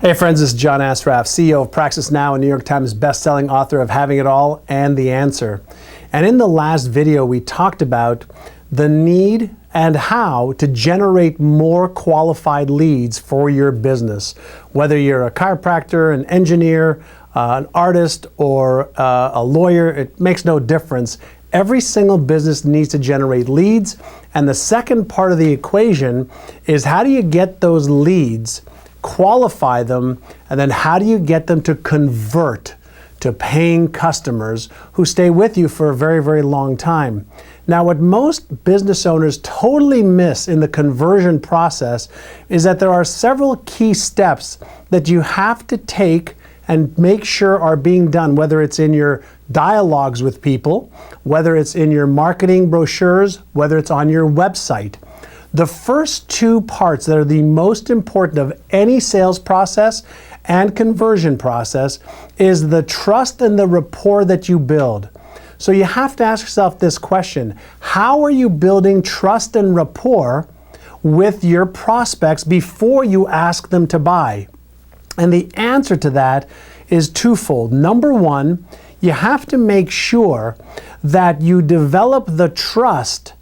Hey friends, this is John Assaraf, CEO of Praxis Now and New York Times best-selling author of Having It All and The Answer. And in the last video, we talked about the need and how to generate more qualified leads for your business. Whether you're a chiropractor, an engineer, an artist, or a lawyer, it makes no difference. Every single business needs to generate leads. And the second part of the equation is how do you get those leads, qualify them, and then how do you get them to convert to paying customers who stay with you for a very, very long time. Now, what most business owners totally miss in the conversion process is that there are several key steps that you have to take and make sure are being done, whether it's in your dialogues with people, whether it's in your marketing brochures, whether it's on your website. The first two parts that are the most important of any sales process and conversion process is the trust and the rapport that you build. So you have to ask yourself this question: how are you building trust and rapport with your prospects before you ask them to buy? And the answer to that is twofold. Number one, you have to make sure that you develop the trust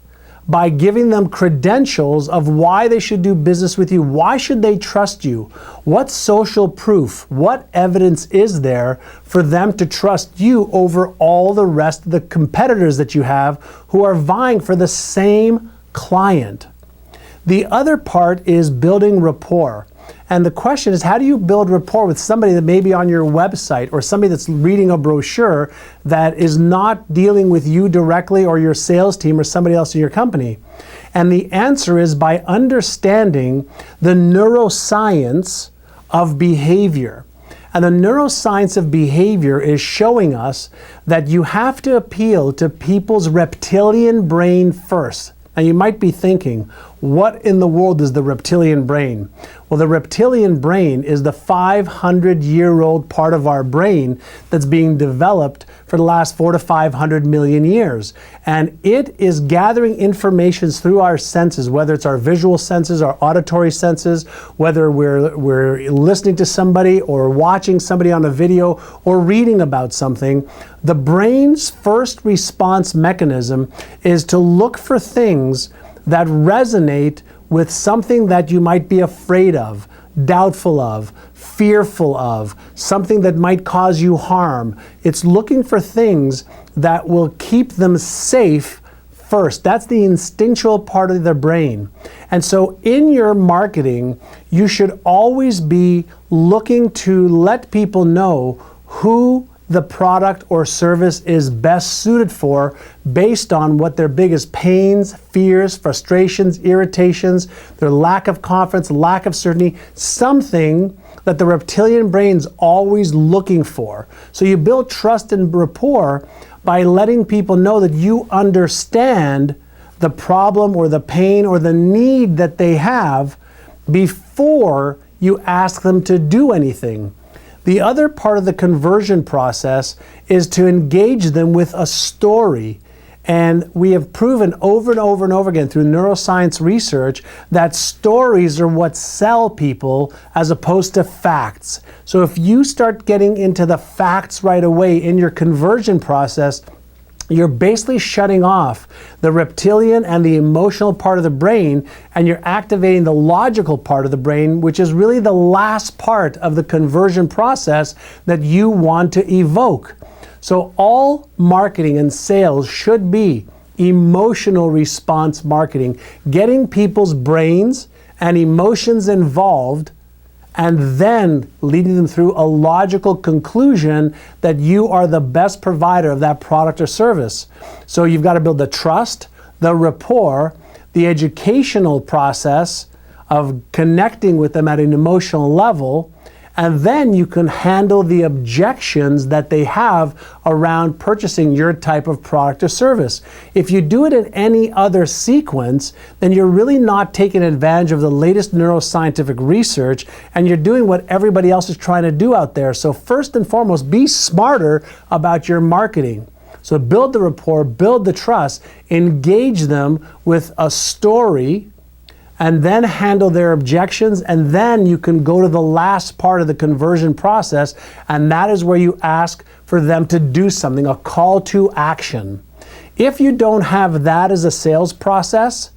by giving them credentials of why they should do business with you. Why should they trust you? What social proof, what evidence is there for them to trust you over all the rest of the competitors that you have who are vying for the same client? The other part is building rapport. And the question is, how do you build rapport with somebody that may be on your website or somebody that's reading a brochure that is not dealing with you directly or your sales team or somebody else in your company? And the answer is by understanding the neuroscience of behavior. And the neuroscience of behavior is showing us that you have to appeal to people's reptilian brain first. Now you might be thinking, what in the world is the reptilian brain? Well, the reptilian brain is the 500-year-old part of our brain that's being developed for the last 400 to 500 million years. And it is gathering information through our senses, whether it's our visual senses, our auditory senses, whether we're listening to somebody or watching somebody on a video or reading about something. The brain's first response mechanism is to look for things that resonate with something that you might be afraid of, doubtful of, fearful of, something that might cause you harm. It's looking for things that will keep them safe first. That's the instinctual part of the brain. And so in your marketing, you should always be looking to let people know who the product or service is best suited for based on what their biggest pains, fears, frustrations, irritations, their lack of confidence, lack of certainty, something that the reptilian brain's always looking for. So you build trust and rapport by letting people know that you understand the problem or the pain or the need that they have before you ask them to do anything. The other part of the conversion process is to engage them with a story. And we have proven over and over and over again through neuroscience research that stories are what sell people as opposed to facts. So if you start getting into the facts right away in your conversion process, you're basically shutting off the reptilian and the emotional part of the brain, and you're activating the logical part of the brain, which is really the last part of the conversion process that you want to evoke. So all marketing and sales should be emotional response marketing, getting people's brains and emotions involved, and then leading them through a logical conclusion that you are the best provider of that product or service. So you've got to build the trust, the rapport, the educational process of connecting with them at an emotional level, and then you can handle the objections that they have around purchasing your type of product or service. If you do it in any other sequence, then you're really not taking advantage of the latest neuroscientific research, and you're doing what everybody else is trying to do out there. So first and foremost, be smarter about your marketing. So build the rapport, build the trust, engage them with a story, and then handle their objections, and then you can go to the last part of the conversion process, and that is where you ask for them to do something, a call to action. If you don't have that as a sales process,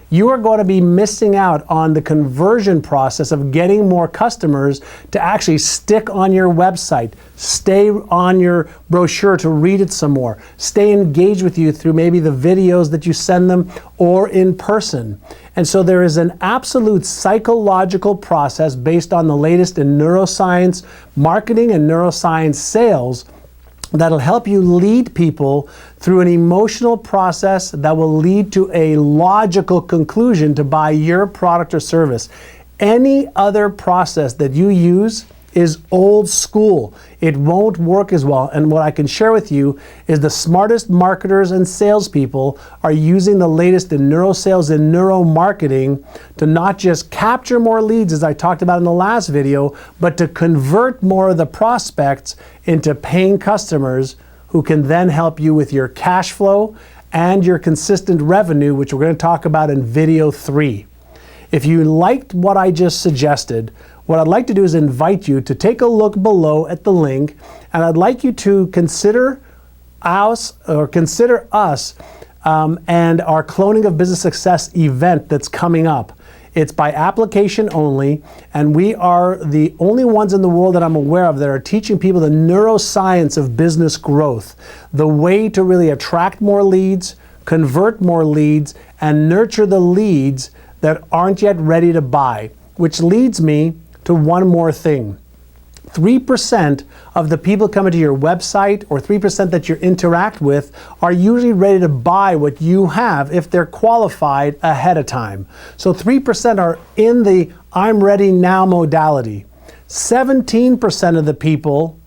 you are going to be missing out on the conversion process of getting more customers to actually stick on your website, stay on your brochure to read it some more, stay engaged with you through maybe the videos that you send them or in person. And so there is an absolute psychological process based on the latest in neuroscience marketing and neuroscience sales that'll help you lead people through an emotional process that will lead to a logical conclusion to buy your product or service. Any other process that you use is old school. It won't work as well. And what I can share with you is the smartest marketers and salespeople are using the latest in neurosales and neuromarketing to not just capture more leads, as I talked about in the last video, but to convert more of the prospects into paying customers who can then help you with your cash flow and your consistent revenue, which we're going to talk about in video 3. If you liked what I just suggested, what I'd like to do is invite you to take a look below at the link, and I'd like you to consider us and our Cloning of Business Success event that's coming up. It's by application only, and we are the only ones in the world that I'm aware of that are teaching people the neuroscience of business growth, the way to really attract more leads, convert more leads, and nurture the leads that aren't yet ready to buy, which leads me to one more thing. 3% of the people coming to your website, or 3% that you interact with, are usually ready to buy what you have if they're qualified ahead of time. So 3% are in the I'm ready now modality. 17% of the people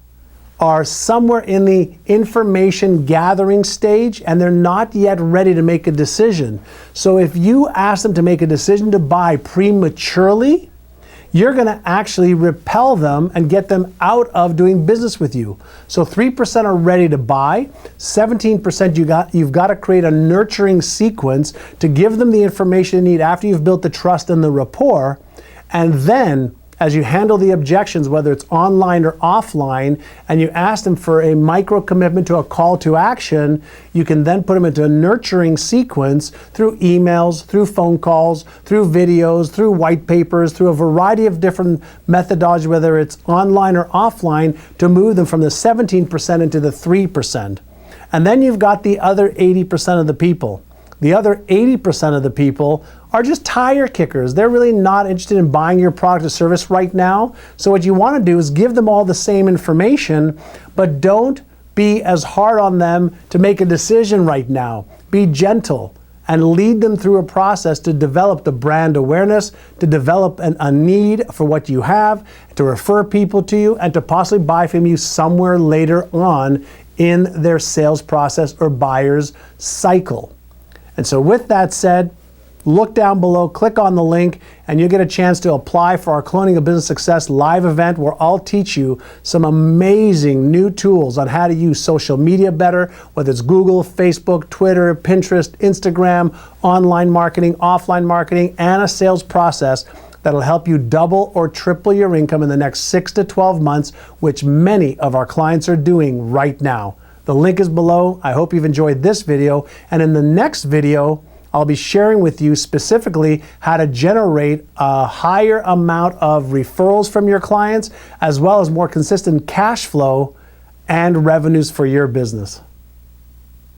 are somewhere in the information gathering stage, and they're not yet ready to make a decision. So if you ask them to make a decision to buy prematurely, you're going to actually repel them and get them out of doing business with you. So 3% are ready to buy, 17% you've got to create a nurturing sequence to give them the information they need after you've built the trust and the rapport, and then as you handle the objections, whether it's online or offline, and you ask them for a micro commitment to a call to action, you can then put them into a nurturing sequence through emails, through phone calls, through videos, through white papers, through a variety of different methodologies, whether it's online or offline, to move them from the 17% into the 3%. And then you've got the other 80% of the people. The other 80% of the people are just tire kickers. They're really not interested in buying your product or service right now. So what you want to do is give them all the same information, but don't be as hard on them to make a decision right now. Be gentle and lead them through a process to develop the brand awareness, to develop a need for what you have, to refer people to you, and to possibly buy from you somewhere later on in their sales process or buyer's cycle. And so with that said, look down below, click on the link, and you'll get a chance to apply for our Cloning of Business Success live event, where I'll teach you some amazing new tools on how to use social media better, whether it's Google, Facebook, Twitter, Pinterest, Instagram, online marketing, offline marketing, and a sales process that'll help you double or triple your income in the next 6 to 12 months, which many of our clients are doing right now. The link is below. I hope you've enjoyed this video, and in the next video, I'll be sharing with you specifically how to generate a higher amount of referrals from your clients, as well as more consistent cash flow and revenues for your business.